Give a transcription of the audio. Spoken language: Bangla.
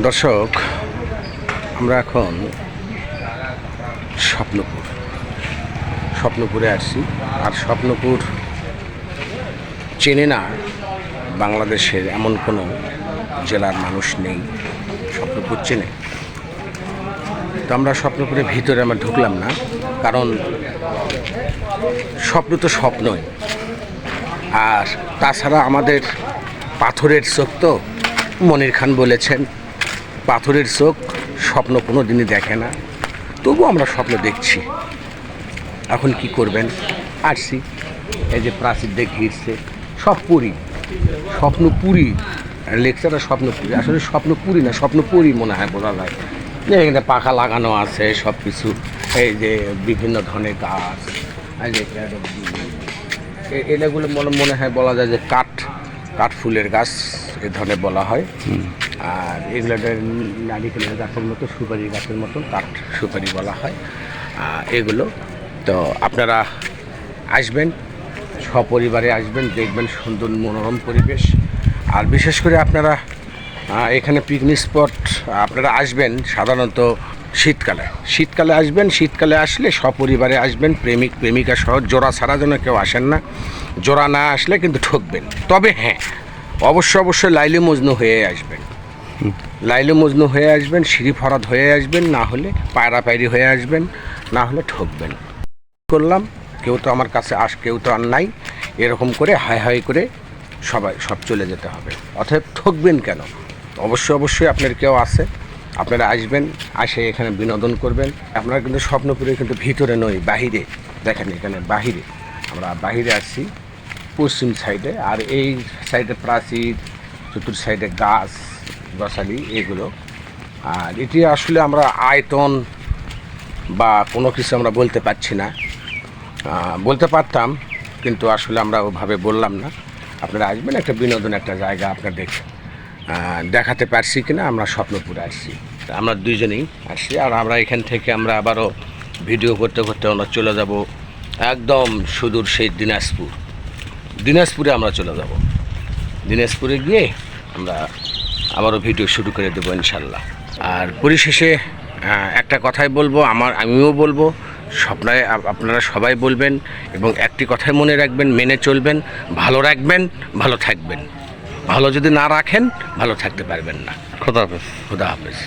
দর্শক, আমরা এখন স্বপ্নপুরে আসছি। আর স্বপ্নপুর চেনে না বাংলাদেশের এমন কোনো জেলার মানুষ নেই স্বপ্নপুর চেনে। তো আমরা স্বপ্নপুরের ভিতরে আমরা ঢুকলাম না, কারণ স্বপ্ন তো স্বপ্নই। আর তাছাড়া আমাদের পাথরের চোখ তো, মনির খান বলেছেন পাথরের চোখ স্বপ্ন কোনো দিনই দেখে না। তবু আমরা স্বপ্ন দেখছি। এখন কি করবেন, আসছি, এই যে প্রাচীর দিয়ে ঘিরছে, সব পুরী, স্বপ্নপুরী লেকচারটা স্বপ্নপুরী, আসলে স্বপ্নপুরী না, স্বপ্নপুরী মনে হয় বোঝা যায়। এখানে পাখা লাগানো আছে সব কিছু, এই যে বিভিন্ন ধরনের গাছ, এগুলো মনে হয় বলা যায় যে কাঠ ফুলের গাছ এ ধরনের বলা হয়। আর এগুলো নারিকেলের গাছের মতো, সুপারি গাছের মতো কাঠ সুপারি বলা হয় এগুলো। তো আপনারা আসবেন, সপরিবারে আসবেন, দেখবেন সুন্দর মনোরম পরিবেশ। আর বিশেষ করে আপনারা এখানে পিকনিক স্পট আপনারা আসবেন সাধারণত শীতকালে আসবেন। শীতকালে আসলে সপরিবারে আসবেন, প্রেমিক প্রেমিকা সহ, জোড়া ছাড়া যেন কেউ আসেন না। জোড়া না আসলে কিন্তু ঠকবেন। তবে হ্যাঁ, অবশ্যই লাইলে মজনু হয়ে আসবেন, সিঁড়ি ফরাদ হয়ে আসবেন, না হলে পায়রাপায়রি হয়ে আসবেন, না হলে ঠকবেন। করলাম, কেউ তো আমার কাছে কেউ তো আর নাই, এরকম করে হাই করে সব চলে যেতে হবে। অতএব ঠকবেন কেন? অবশ্যই আপনার কেউ আছে, আপনারা আসবেন, আসে এখানে বিনোদন করবেন। আপনারা কিন্তু স্বপ্নপুরে কিন্তু ভিতরে নই, বাহিরে। দেখেন এখানে বাহিরে, আমরা বাহিরে আসছি পশ্চিম সাইডে। আর এই সাইডে প্রাচীর, চতুর সাইডে গাছ গছালি এগুলো। আর এটি আসলে আমরা আয়তন বা কোনো কিছু আমরা বলতে পারছি না, বলতে পারতাম কিন্তু আসলে আমরা ওভাবে বললাম না। আপনারা আসবেন, একটা বিনোদন একটা জায়গা আপনাদের দেখাতে পারছি কিনা। আমরা স্বপ্নপুরে আসছি, আমরা দুইজনেই আসছি। আর আমরা এখান থেকে আমরা আবারও ভিডিও করতে আমরা চলে যাব একদম সুদূর সেই দিনাজপুরে আমরা চলে যাব। দিনাজপুরে গিয়ে আমরা আবারও ভিডিও শুরু করে দেবো ইনশাল্লাহ। আর পরিশেষে একটা কথাই বলবো, আমিও বলবো, আপনারা সবাই বলবেন, এবং একটি কথাই মনে রাখবেন, মেনে চলবেন, ভালো রাখবেন, ভালো থাকবেন। ভালো যদি না রাখেন, ভালো থাকতে পারবেন না। খোদা হাফেজ।